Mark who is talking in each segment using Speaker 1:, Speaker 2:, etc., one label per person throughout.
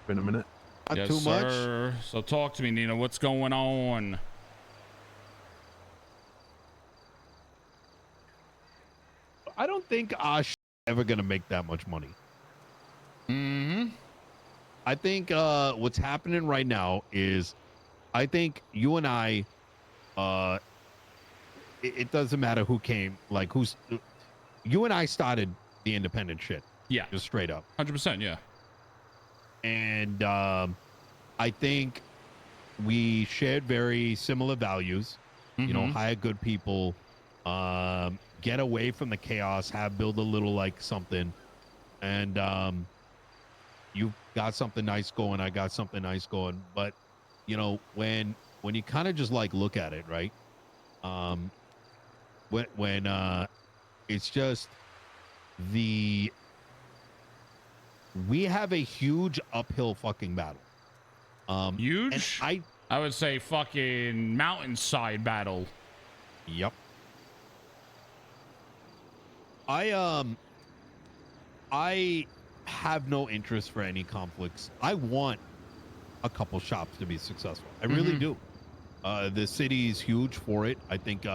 Speaker 1: Been a minute.
Speaker 2: Not
Speaker 3: yes,
Speaker 2: too
Speaker 3: sir.
Speaker 2: much.
Speaker 3: So talk to me, Nina. What's going on?
Speaker 2: I don't think Osh ever gonna make that much money.
Speaker 3: Mm-hmm.
Speaker 2: I think what's happening right now is, I think you and I, it doesn't matter who came, like who's, you and I started the independent shit.
Speaker 3: Yeah.
Speaker 2: Just straight up.
Speaker 3: 100%. Yeah.
Speaker 2: And I think we shared very similar values. You know, hire good people, get away from the chaos, build a little like something, and you got something nice going. I got something nice going. But you know, when you kind of just like look at it, right? When it's just we have a huge uphill fucking battle.
Speaker 3: Huge.
Speaker 2: And
Speaker 3: I would say fucking mountainside battle.
Speaker 2: Yep. I have no interest for any conflicts. I want a couple shops to be successful. I really do. The city is huge for it. I think you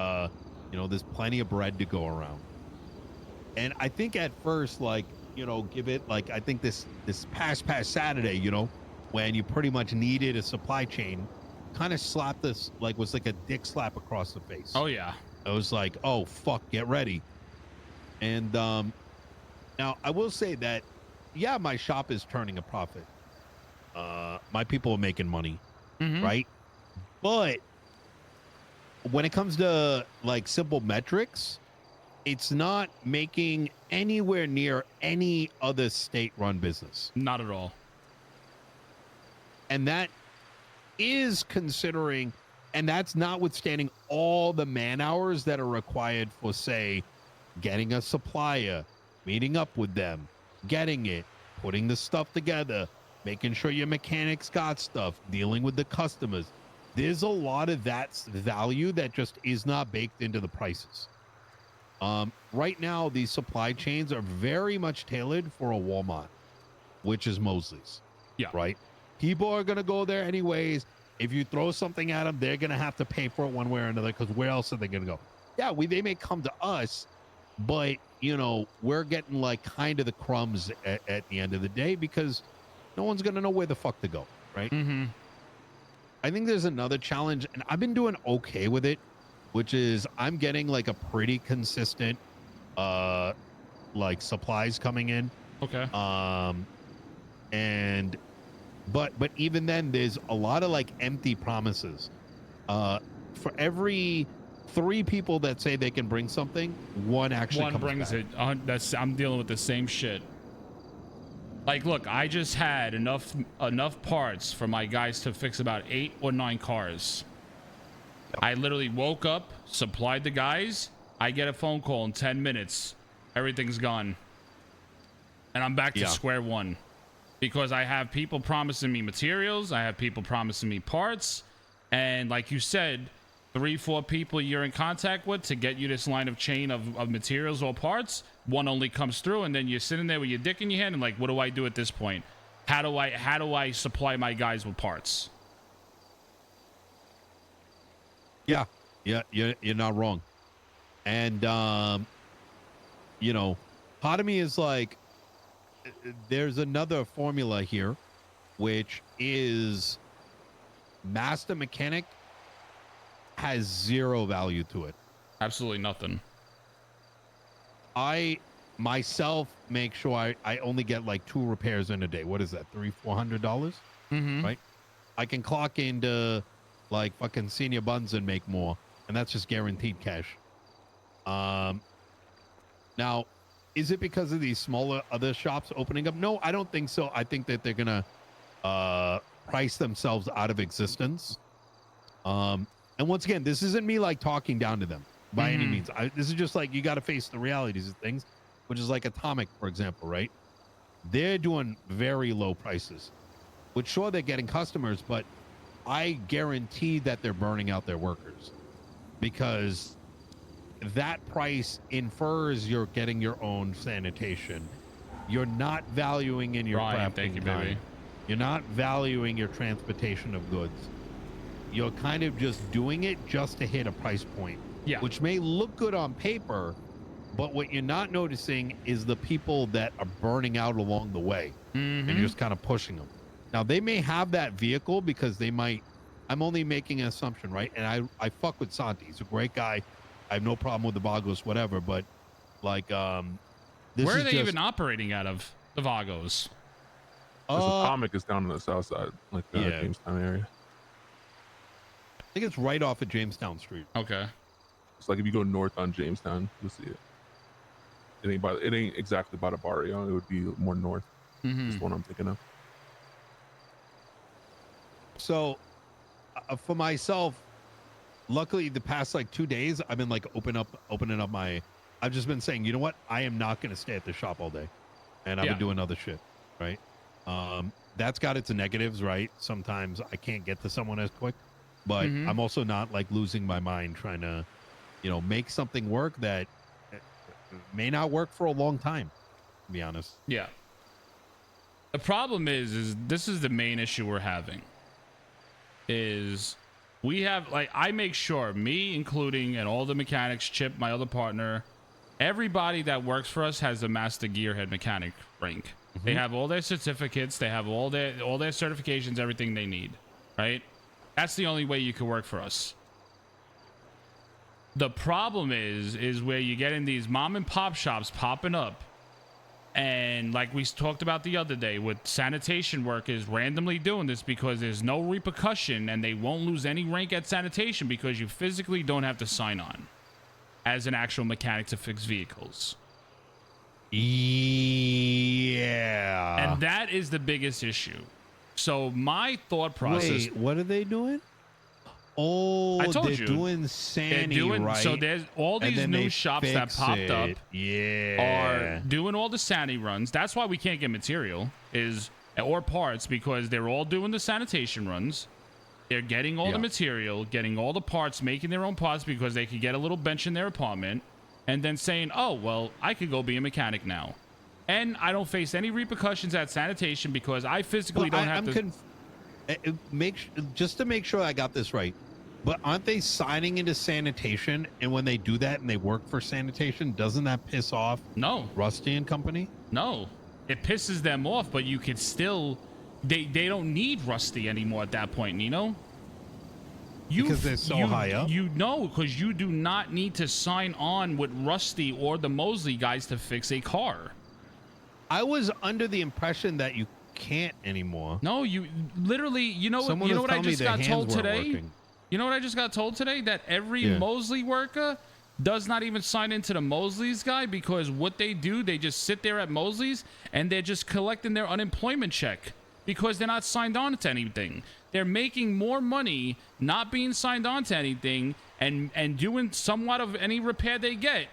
Speaker 2: know, there's plenty of bread to go around. And I think at first, like, you know, give it like, I think this past Saturday, you know, when you pretty much needed a supply chain, kind of slapped us, like, was like a dick slap across the face.
Speaker 3: Oh yeah.
Speaker 2: I was like, oh fuck, get ready. And now I will say that, yeah, my shop is turning a profit. My people are making money, right? But when it comes to like simple metrics, it's not making anywhere near any other state-run business.
Speaker 3: Not at all.
Speaker 2: And that is considering, and that's notwithstanding all the man hours that are required for, say, getting a supplier, meeting up with them, getting it, putting the stuff together, making sure your mechanics got stuff, dealing with the customers. There's a lot of that value that just is not baked into the prices. Right now, these supply chains are very much tailored for a Walmart, which is Mosley's.
Speaker 3: Yeah.
Speaker 2: Right? People are going to go there anyways. If you throw something at them, they're going to have to pay for it one way or another, because where else are they going to go? Yeah, they may come to us, but, you know, we're getting like kind of the crumbs at the end of the day, because no one's going to know where the fuck to go, right? I think there's another challenge, and I've been doing okay with it, which is I'm getting like a pretty consistent like supplies coming in.
Speaker 3: Okay.
Speaker 2: And but even then there's a lot of like empty promises. For every 3 people that say they can bring something, one actually
Speaker 3: one
Speaker 2: comes
Speaker 3: brings
Speaker 2: back.
Speaker 3: it. I'm dealing with the same shit. Like, look, I just had enough parts for my guys to fix about 8 or 9 cars. I literally woke up, supplied the guys. I get a phone call in 10 minutes. Everything's gone. And I'm back to square one. Because I have people promising me materials. I have people promising me parts. And like you said, 3-4 people you're in contact with to get you this line of chain of materials or parts. One only comes through, and then you're sitting there with your dick in your hand and like, what do I do at this point? How do I supply my guys with parts?
Speaker 2: Yeah, you're not wrong. And you know, part of me is like, there's another formula here, which is master mechanic has 0 value to it.
Speaker 3: Absolutely nothing.
Speaker 2: I myself make sure I only get like 2 repairs in a day. What is that, $300-400? Right? I can clock into like fucking senior buns and make more, and that's just guaranteed cash. Now, is it because of these smaller other shops opening up? No, I don't think so. I think that they're gonna price themselves out of existence. And once again, this isn't me like talking down to them by any means. This is just like, you got to face the realities of things, which is like Atomic, for example, right? They're doing very low prices, which sure, they're getting customers, but I guarantee that they're burning out their workers, because that price infers you're getting your own sanitation. You're not valuing in your crafting time. You're not valuing your transportation of goods. You're kind of just doing it just to hit a price point,
Speaker 3: Yeah.
Speaker 2: which may look good on paper, but what you're not noticing is the people that are burning out along the way, and you're just kind of pushing them. Now, they may have that vehicle because they might. I'm only making an assumption, right? And I fuck with Santi. He's a great guy. I have no problem with the Vagos, whatever. But like, this
Speaker 3: Where
Speaker 2: is
Speaker 3: are they
Speaker 2: just
Speaker 3: even operating out of? The Vagos.
Speaker 1: Because Atomic is down on the south side, like
Speaker 2: yeah.
Speaker 1: Jamestown area.
Speaker 2: I think it's right off of Jamestown Street.
Speaker 3: Okay.
Speaker 1: It's like if you go north on Jamestown, you'll see it. It ain't exactly by the barrio. It would be more north. That's the one I'm thinking of.
Speaker 2: So, for myself, luckily the past like 2 days, I've been like opening up my. I've just been saying, you know what? I am not going to stay at the shop all day, and I've been doing other shit, right? That's got its negatives, right? Sometimes I can't get to someone as quick, but I'm also not like losing my mind trying to, make something work that may not work for a long time, to be honest.
Speaker 3: Yeah. The problem is this is the main issue we're having. Is we have I make sure, me including, and all the mechanics, Chip, my other partner, everybody that works for us has a master gearhead mechanic rank. They have all their certificates, they have all their certifications, everything they need, right? That's the only way you can work for us. The problem is where you get in these mom and pop shops popping up, and like we talked about the other day with sanitation workers randomly doing this because there's no repercussion, and they won't lose any rank at sanitation because you physically don't have to sign on as an actual mechanic to fix vehicles.
Speaker 2: Yeah.
Speaker 3: And that is the biggest issue. So my thought process.
Speaker 2: Wait, what are they doing? Oh,
Speaker 3: I told
Speaker 2: they're
Speaker 3: you.
Speaker 2: doing Sani, right?
Speaker 3: So there's all these new shops that popped up.
Speaker 2: Yeah.
Speaker 3: Are doing all the Sani runs. That's why we can't get material or parts, because they're all doing the sanitation runs. They're getting all the material, getting all the parts, making their own parts because they could get a little bench in their apartment, and then saying, oh, well, I could go be a mechanic now. And I don't face any repercussions at sanitation because I physically don't have to...
Speaker 2: Just to make sure I got this right, but aren't they signing into sanitation? And when they do that and they work for sanitation, doesn't that piss off Rusty and company?
Speaker 3: No. It pisses them off, but you could still... They don't need Rusty anymore at that point, Nino.
Speaker 2: Because they're so high up?
Speaker 3: Because you do not need to sign on with Rusty or the Mosley guys to fix a car.
Speaker 2: I was under the impression that you can't anymore.
Speaker 3: No, you literally, you know what I just got told today? You know what I just got told today? That every Mosley worker does not even sign into the Mosley's guy, because what they do, they just sit there at Mosley's and they're just collecting their unemployment check because they're not signed on to anything. They're making more money not being signed on to anything and doing somewhat of any repair they get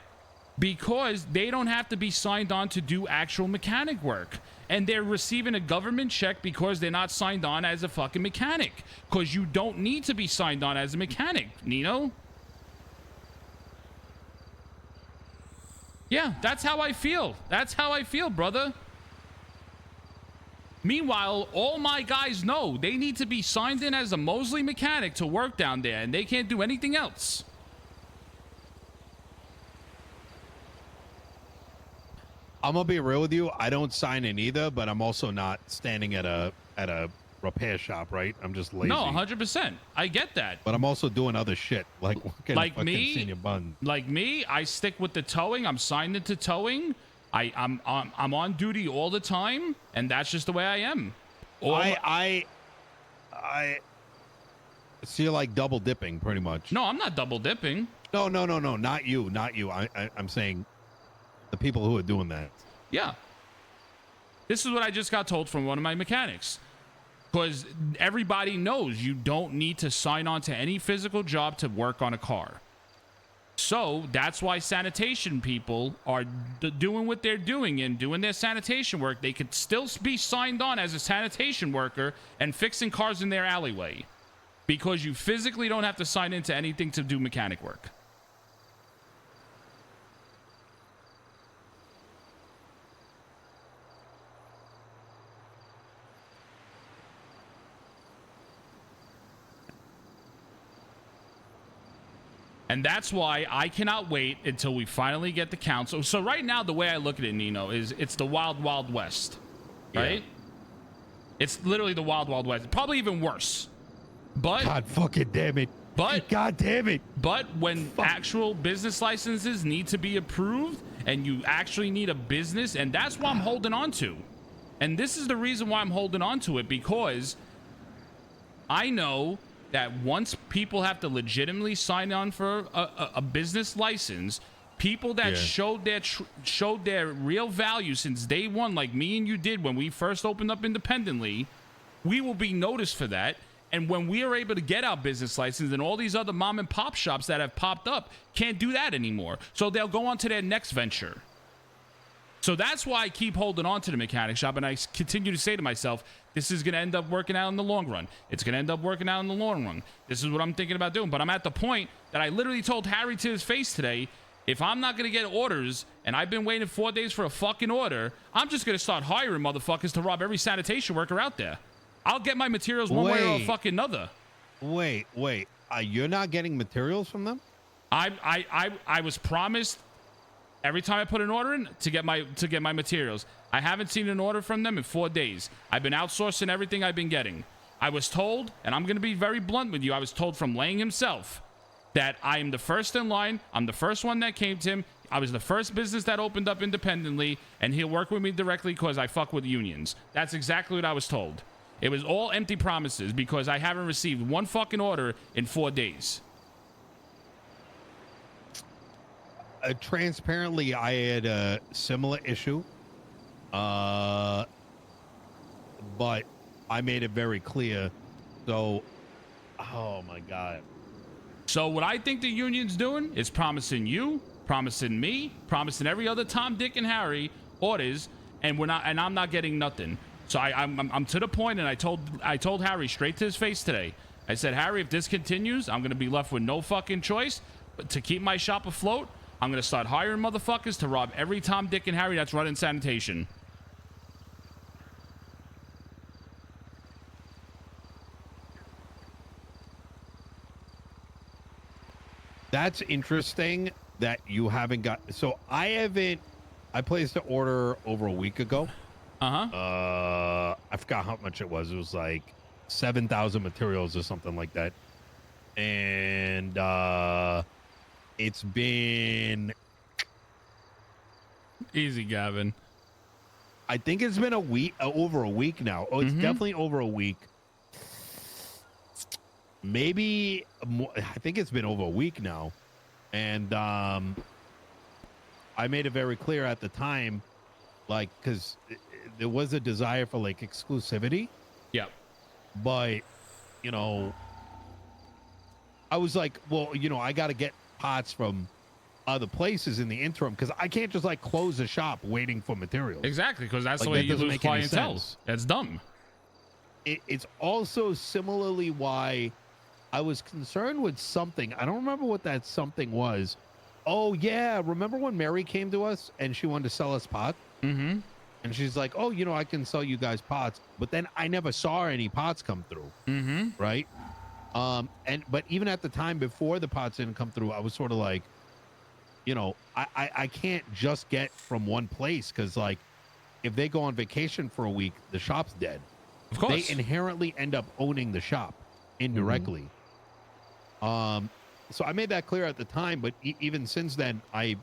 Speaker 3: because they don't have to be signed on to do actual mechanic work. And they're receiving a government check because they're not signed on as a fucking mechanic. Because you don't need to be signed on as a mechanic, Nino. Yeah, that's how I feel. That's how I feel, brother. Meanwhile, all my guys know they need to be signed in as a Mosley mechanic to work down there, and they can't do anything else.
Speaker 2: I'm gonna be real with you. I don't sign in either, but I'm also not standing at a repair shop, right? I'm just lazy.
Speaker 3: No, 100%. I get that.
Speaker 2: But I'm also doing other shit, like working
Speaker 3: like
Speaker 2: fucking
Speaker 3: me,
Speaker 2: senior bun.
Speaker 3: Like me, I stick with the towing. I'm signed into towing. I'm on duty all the time, and that's just the way I am.
Speaker 2: I so you're like double dipping, pretty much.
Speaker 3: No, I'm not double dipping.
Speaker 2: No, not you. I'm saying the people who are doing that.
Speaker 3: Yeah. This is what I just got told from one of my mechanics. Because everybody knows you don't need to sign on to any physical job to work on a car. So that's why sanitation people are doing what they're doing and doing their sanitation work. They could still be signed on as a sanitation worker and fixing cars in their alleyway. Because you physically don't have to sign into anything to do mechanic work. And that's why I cannot wait until we finally get the council. So right now, the way I look at it, Nino, is it's the wild, wild west, right? Yeah. It's literally the wild, wild west. Probably even worse. But
Speaker 2: God fucking damn it.
Speaker 3: But
Speaker 2: God damn it.
Speaker 3: But when actual business licenses need to be approved and you actually need a business, and that's why I'm holding on to. And this is the reason why I'm holding on to it, because I know that once people have to legitimately sign on for a business license, people that showed their real value since day one, like me and you did when we first opened up independently, we will be noticed for that. And when we are able to get our business license, and all these other mom and pop shops that have popped up can't do that anymore, so they'll go on to their next venture. So that's why I keep holding on to the mechanic shop, and I continue to say to myself, this is going to end up working out in the long run. It's going to end up working out in the long run. This is what I'm thinking about doing. But I'm at the point that I literally told Harry to his face today, if I'm not going to get orders, and I've been waiting 4 days for a fucking order, I'm just going to start hiring motherfuckers to rob every sanitation worker out there. I'll get my materials one way or fucking another.
Speaker 2: Wait. You're not getting materials from them?
Speaker 3: I was promised every time I put an order in to get my materials. I haven't seen an order from them in 4 days. I've been outsourcing everything I've been getting. I was told, and I'm going to be very blunt with you, I was told from Lang himself that I am the first in line. I'm the first one that came to him. I was the first business that opened up independently, and he'll work with me directly because I fuck with unions. That's exactly what I was told. It was all empty promises because I haven't received one fucking order in 4 days.
Speaker 2: Transparently, I had a similar issue, but I made it very clear. So, oh my God.
Speaker 3: So what I think the union's doing is promising you, promising me, promising every other Tom, Dick, and Harry orders, and I'm not getting nothing. So I'm to the point, and I told Harry straight to his face today. I said, Harry, if this continues, I'm going to be left with no fucking choice but to keep my shop afloat. I'm going to start hiring motherfuckers to rob every Tom, Dick, and Harry that's running sanitation.
Speaker 2: That's interesting that you haven't got. So I placed the order over a week ago. I forgot how much it was. It was like 7,000 materials or something like that. And it's been
Speaker 3: easy, Gavin.
Speaker 2: I think it's been a week, over a week now. Oh, it's definitely over a week. Maybe more, I think it's been over a week now. And I made it very clear at the time, like, because there was a desire for like exclusivity.
Speaker 3: Yep.
Speaker 2: But, you know, I was like, well, you know, I got to get pots from other places in the interim because I can't just like close the shop waiting for materials.
Speaker 3: Exactly, because that's
Speaker 2: like,
Speaker 3: the way
Speaker 2: that
Speaker 3: you lose clientele. That's dumb.
Speaker 2: It's also similarly why I was concerned with something. I don't remember what that something was. Oh, yeah. Remember when Mary came to us and she wanted to sell us pots?
Speaker 3: Mm-hmm.
Speaker 2: And she's like, oh, you know, I can sell you guys pots. But then I never saw any pots come through.
Speaker 3: Mm-hmm.
Speaker 2: Right? But even at the time before the pots didn't come through, I was sort of like, you know, I can't just get from one place because, like, if they go on vacation for a week, the shop's dead.
Speaker 3: Of course.
Speaker 2: They inherently end up owning the shop indirectly. So I made that clear at the time, but even since then, I've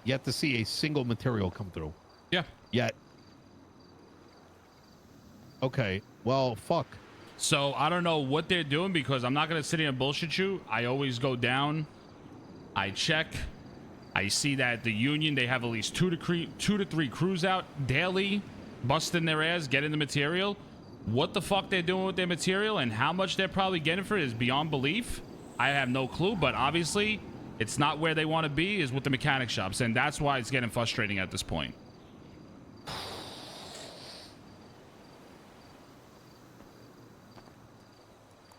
Speaker 2: yet to see a single material come through.
Speaker 3: Yeah.
Speaker 2: Yet. Okay. Well, fuck.
Speaker 3: So I don't know what they're doing because I'm not going to sit here and bullshit you. I always go down. I check. I see that the union, they have at least two to three crews out daily, busting their ass, getting the material. What the fuck they're doing with their material and how much they're probably getting for it is beyond belief. I have no clue, but obviously it's not where they want to be is with the mechanic shops, and that's why it's getting frustrating at this point.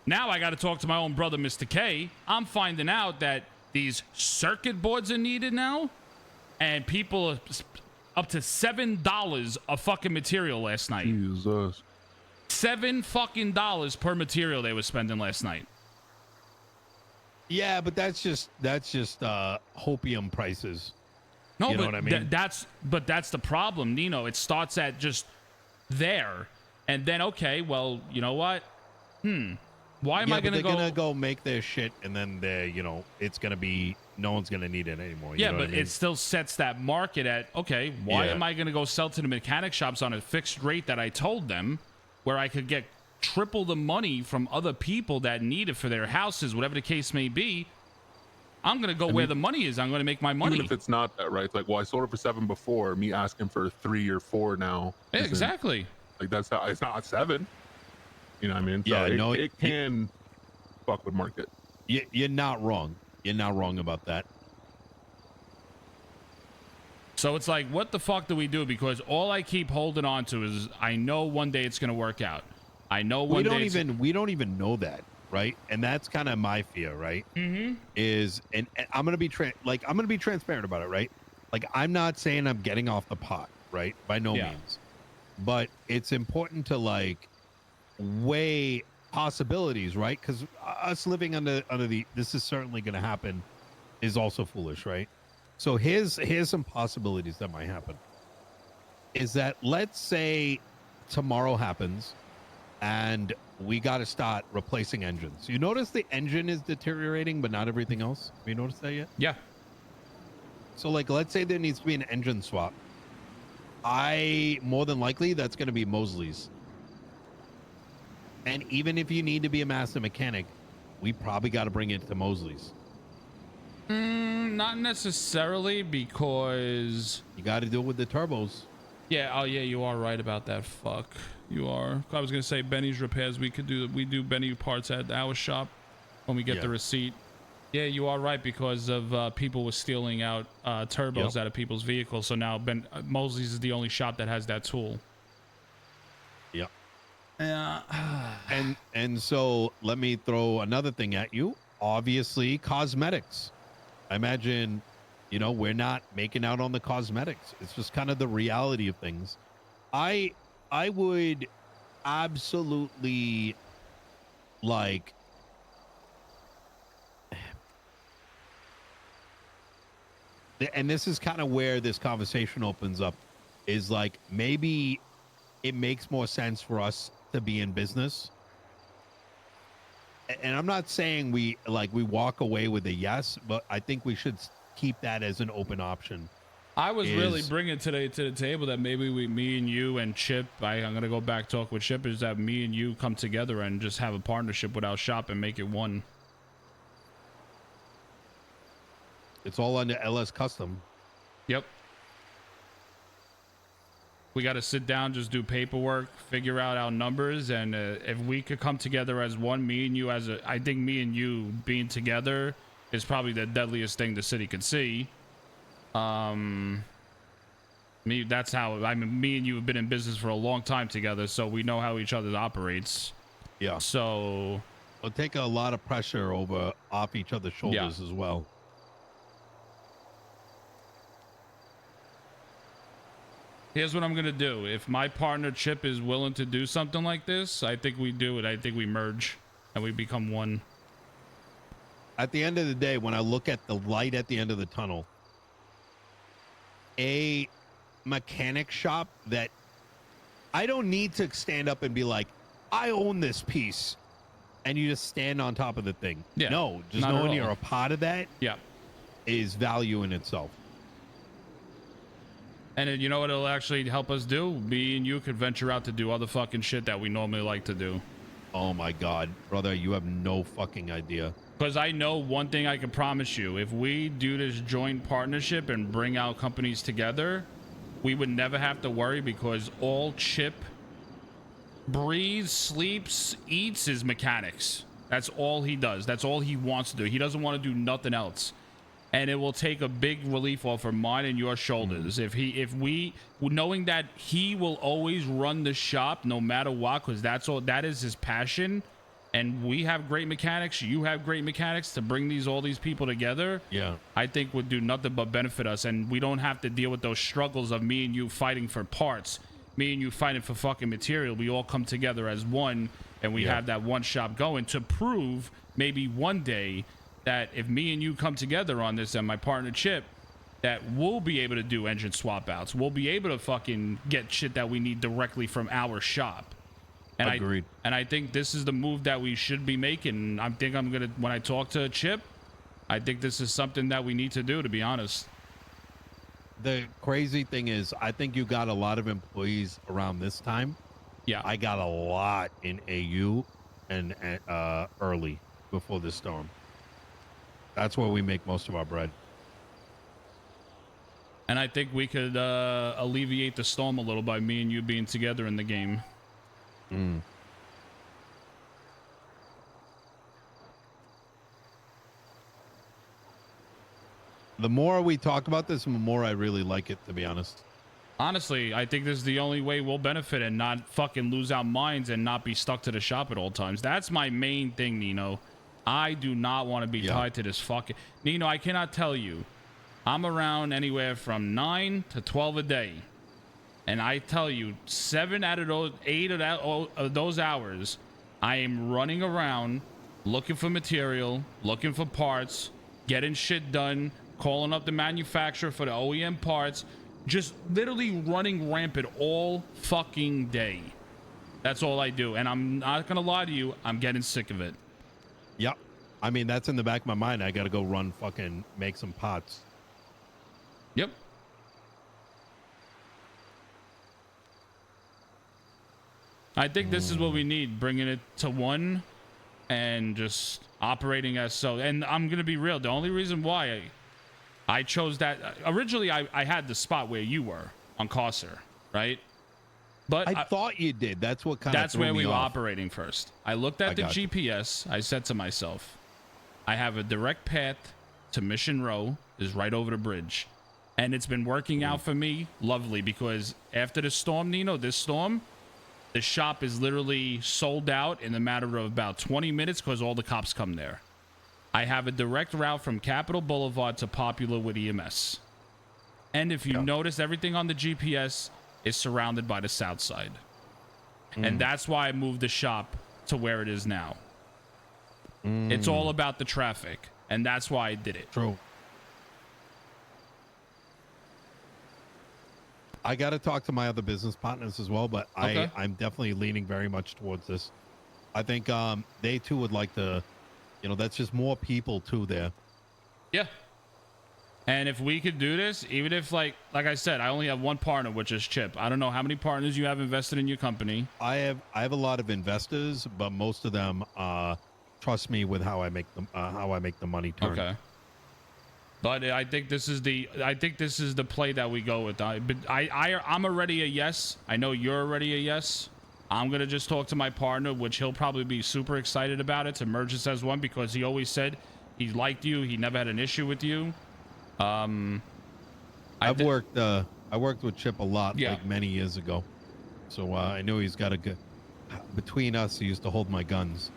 Speaker 3: Now I got to talk to my own brother, Mr. K. I'm finding out that these circuit boards are needed now, and people are up to $7 a fucking material last night.
Speaker 1: Jesus.
Speaker 3: $7 fucking per material they were spending last night.
Speaker 2: Yeah, but that's just hopium prices.
Speaker 3: No,
Speaker 2: You know
Speaker 3: but
Speaker 2: what I mean?
Speaker 3: that's the problem, Nino. It starts at just there, and then okay, well, you know what? Why am I
Speaker 2: but
Speaker 3: gonna
Speaker 2: they're
Speaker 3: go?
Speaker 2: gonna go make their shit, and then it's gonna be no one's gonna need it anymore. You
Speaker 3: Yeah,
Speaker 2: know
Speaker 3: but
Speaker 2: what I mean?
Speaker 3: it still sets that market at okay. Why
Speaker 2: Yeah.
Speaker 3: am I gonna go sell to the mechanic shops on a fixed rate that I told them, where I could get triple the money from other people that need it for their houses, whatever the case may be? I'm gonna go where the money is. I'm gonna make my money.
Speaker 1: Even if it's not that, right? It's like, well, I sold it for 7 before. Me asking for 3 or 4 now.
Speaker 3: Yeah,
Speaker 1: isn't-
Speaker 3: exactly.
Speaker 1: Like that's how it's not 7. You know what I mean?
Speaker 2: Yeah,
Speaker 1: So
Speaker 2: no,
Speaker 1: it can fuck with market.
Speaker 2: You're not wrong. You're not wrong about that.
Speaker 3: So it's like, what the fuck do we do? Because all I keep holding on to is I know one day it's gonna work out. I know one day
Speaker 2: we don't even know that, right? And that's kind of my fear, right?
Speaker 3: Mm-hmm.
Speaker 2: And I'm gonna be transparent about it, right? Like I'm not saying I'm getting off the pot, right? By no means, but it's important to like weigh possibilities, right? Because us living under the this is certainly going to happen is also foolish, right? So here's some possibilities that might happen. Is that let's say tomorrow happens and we got to start replacing engines. You notice the engine is deteriorating, but not everything else. Have you noticed that yet?
Speaker 3: Yeah.
Speaker 2: So like, let's say there needs to be an engine swap. More than likely that's going to be Mosley's. And even if you need to be a master mechanic, we probably got to bring it to Mosley's.
Speaker 3: Not necessarily, because
Speaker 2: you got to deal with the turbos.
Speaker 3: Yeah. Oh, yeah. You are right about that. Fuck. You are. I was gonna say Benny's repairs. We do Benny parts at our shop when we get the receipt. Yeah, you are right, because of people were stealing out turbos out of people's vehicles. So now Mosley's is the only shop that has that tool.
Speaker 2: Yep.
Speaker 3: Yeah.
Speaker 2: and so let me throw another thing at you. Obviously, cosmetics. I imagine, we're not making out on the cosmetics. It's just kind of the reality of things. I would absolutely like and this is kind of where this conversation opens up, is like maybe it makes more sense for us to be in business. And I'm not saying we walk away with a yes, but I think we should keep that as an open option.
Speaker 3: I was really bringing today to the table that maybe me and you and Chip, I'm going to go back talk with Chip, is that me and you come together and just have a partnership with our shop and make it one.
Speaker 2: It's all under LS Custom.
Speaker 3: Yep. We got to sit down, just do paperwork, figure out our numbers, and if we could come together as one, me and you I think me and you being together is probably the deadliest thing the city could see. That's how me and you have been in business for a long time together, so we know how each other operates.
Speaker 2: Yeah.
Speaker 3: So
Speaker 2: it'll take a lot of pressure off each other's shoulders as well.
Speaker 3: Here's what I'm gonna do. If my partner Chip is willing to do something like this, I think we do it. I think we merge and we become one.
Speaker 2: At the end of the day, when I look at the light at the end of the tunnel, a mechanic shop that I don't need to stand up and be like, I own this piece, and you just stand on top of the thing.
Speaker 3: Yeah,
Speaker 2: no, just knowing you're a part of that is value in itself.
Speaker 3: And you know what it'll actually help us do? Me and you could venture out to do other fucking shit that we normally like to do.
Speaker 2: Oh my God, brother, you have no fucking idea.
Speaker 3: Because I know one thing I can promise you. If we do this joint partnership and bring out companies together, we would never have to worry, because all Chip breathes, sleeps, eats is mechanics. That's all he does. That's all he wants to do. He doesn't want to do nothing else. And it will take a big relief off of mine and your shoulders if we knowing that he will always run the shop no matter what, because that is his passion. And we have great mechanics, you have great mechanics, to bring all these people together.
Speaker 2: Yeah,
Speaker 3: I think would do nothing but benefit us, and we don't have to deal with those struggles of me and you fighting for parts, me and you fighting for fucking material. We all come together as one, and we have that one shop going to prove maybe one day that if me and you come together on this and my partner Chip, that we'll be able to do engine swap outs. We'll be able to fucking get shit that we need directly from our shop. And
Speaker 2: Agreed.
Speaker 3: I think this is the move that we should be making. I think I'm gonna, when I talk to Chip, I think this is something that we need to do, to be honest.
Speaker 2: The crazy thing is, I think you got a lot of employees around this time.
Speaker 3: Yeah.
Speaker 2: I got a lot in AU and early before the storm. That's where we make most of our bread.
Speaker 3: And I think we could alleviate the storm a little by me and you being together in the game.
Speaker 2: The more we talk about this, the more I really like it, to be honest.
Speaker 3: Honestly, I think this is the only way we'll benefit and not fucking lose our minds and not be stuck to the shop at all times. That's my main thing, Nino. I do not want to be tied to this fucking... Nino, I cannot tell you. I'm around anywhere from 9 to 12 a day. And I tell you, 7 out of those 8 of those hours, I am running around looking for material, looking for parts, getting shit done, calling up the manufacturer for the OEM parts, just literally running rampant all fucking day. That's all I do. And I'm not going to lie to you, I'm getting sick of it.
Speaker 2: Yep. I mean, that's in the back of my mind. I got to go run fucking make some pots.
Speaker 3: Yep. I think this is what we need, bringing it to one and just operating as so. And I'm going to be real. The only reason why I chose that, originally I had the spot where you were on Corsair, right? But
Speaker 2: I thought you did. That's what kind of
Speaker 3: that's where we were operating first. I looked at the GPS. I said to myself, I have a direct path to Mission Row, is right over the bridge. And it's been working out for me lovely, because after the storm, Nino, this storm, the shop is literally sold out in a matter of about 20 minutes because all the cops come there. I have a direct route from Capitol Boulevard to Popular with EMS. And if you notice, everything on the GPS is surrounded by the south side. And that's why I moved the shop to where it is now. It's all about the traffic, and that's why I did it.
Speaker 2: True. I got to talk to my other business partners as well, but I'm definitely leaning very much towards this. I think they too would like to, you know, that's just more people too there.
Speaker 3: Yeah. And if we could do this, even if like I said, I only have one partner, which is Chip. I don't know how many partners you have invested in your company.
Speaker 2: I have a lot of investors, but most of them trust me with how I make the money turn.
Speaker 3: Okay. But I think this is the play that we go with. I'm already a yes. I know you're already a yes. I'm gonna just talk to my partner, which he'll probably be super excited about it, to merge us as one, because he always said he liked you. He never had an issue with you. I
Speaker 2: worked with Chip a lot, like many years ago. So I know he's got a good. Between us, he used to hold my guns.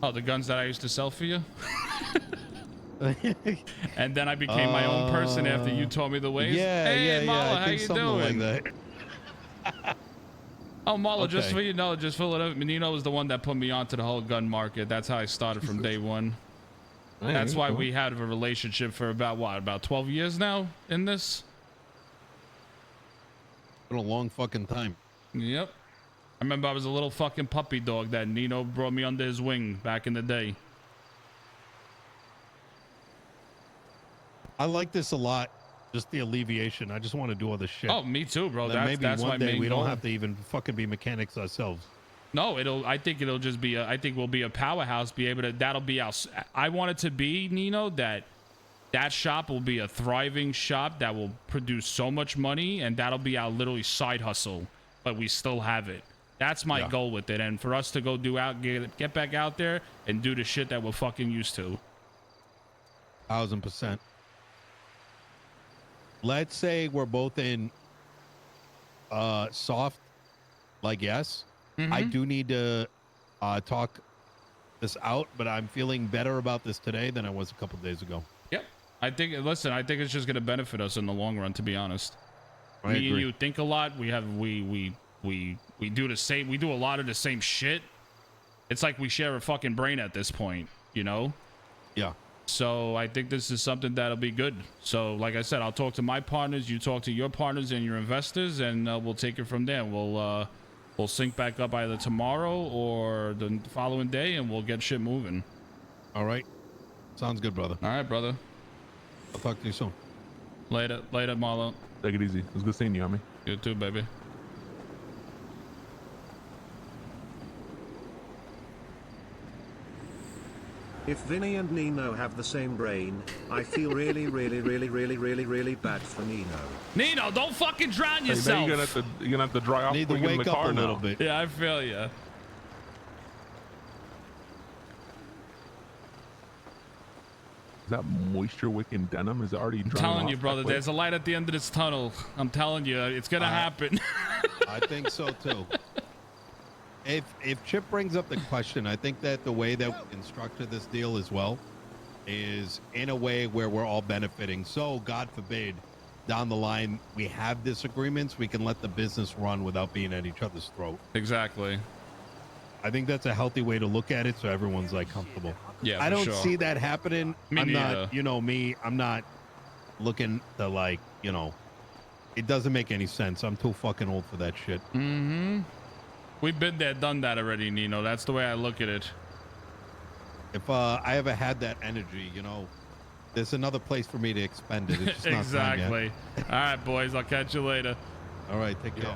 Speaker 3: Oh, the guns that I used to sell for you. And then I became my own person after you told me the ways. Hey, Mala, how you doing?
Speaker 2: Like that.
Speaker 3: Oh, Mala, just so you know, just fill it up. Nino was the one that put me onto the whole gun market. That's how I started from day one. That's why we had a relationship for about 12 years now in this.
Speaker 2: Been a long fucking time.
Speaker 3: Yep. I remember I was a little fucking puppy dog that Nino brought me under his wing back in the day.
Speaker 2: I like this a lot. Just the alleviation. I just want to do all this shit.
Speaker 3: Oh, me too, bro.
Speaker 2: Maybe
Speaker 3: that's
Speaker 2: one
Speaker 3: my
Speaker 2: day
Speaker 3: main
Speaker 2: we
Speaker 3: goal.
Speaker 2: don't have to even fucking be mechanics ourselves.
Speaker 3: No, I think it'll just be I think we'll be a powerhouse, that'll be our, I want it to be, Nino, that shop will be a thriving shop that will produce so much money, and that'll be our literally side hustle, but we still have it. That's my goal with it. And for us to go get back out there and do the shit that we're fucking used to.
Speaker 2: 1000%. Let's say we're both in soft, like yes. I do need to talk this out, but I'm feeling better about this today than I was a couple days ago.
Speaker 3: Yep. I think it's just going to benefit us in the long run, to be honest.
Speaker 2: I agree.
Speaker 3: Me and you think a lot. We do the same. We do a lot of the same shit. It's like we share a fucking brain at this point. you know?
Speaker 2: Yeah.
Speaker 3: So I think this is something that'll be good. So like I said, I'll talk to my partners, you talk to your partners and your investors, and we'll take it from there. We'll sync back up either tomorrow or the following day, and we'll get shit moving.
Speaker 2: All right. Sounds good, brother.
Speaker 3: All right, brother.
Speaker 2: I'll talk to you soon.
Speaker 3: Later, Marlo.
Speaker 1: Take it easy. It was good seeing you, Yami.
Speaker 3: You too, baby.
Speaker 4: If Vinny and Nino have the same brain, I feel really bad for Nino.
Speaker 3: Nino, don't fucking drown
Speaker 1: Hey,
Speaker 3: yourself.
Speaker 1: now you're gonna have to dry off
Speaker 2: Need to
Speaker 1: before you get in
Speaker 2: wake
Speaker 1: the
Speaker 2: up
Speaker 1: car
Speaker 2: a little
Speaker 1: now.
Speaker 2: bit.
Speaker 3: Yeah, I feel ya.
Speaker 1: Is that moisture wicking denim? Is it already drying
Speaker 3: I'm telling
Speaker 1: off
Speaker 3: you, brother,
Speaker 1: that quick?
Speaker 3: there's a light at the end of this tunnel. I'm telling you, it's gonna happen.
Speaker 2: I think so too. If Chip brings up the question, I think that the way that we can structure this deal as well is in a way where we're all benefiting. So God forbid, down the line we have disagreements, we can let the business run without being at each other's throat.
Speaker 3: Exactly.
Speaker 2: I think that's a healthy way to look at it, so everyone's like comfortable.
Speaker 3: Yeah,
Speaker 2: I
Speaker 3: for
Speaker 2: don't
Speaker 3: sure.
Speaker 2: see that happening.
Speaker 3: Me
Speaker 2: I'm
Speaker 3: neither.
Speaker 2: not, you know me, I'm not looking to like, you know, it doesn't make any sense. I'm too fucking old for that shit.
Speaker 3: Mm-hmm. We've been there, done that already, Nino. That's the way I look at it.
Speaker 2: If I ever had that energy, you know, there's another place for me to expend it. It's just not time yet.
Speaker 3: Exactly. All right, boys. I'll catch you later.
Speaker 2: All right, take care.
Speaker 3: Yeah.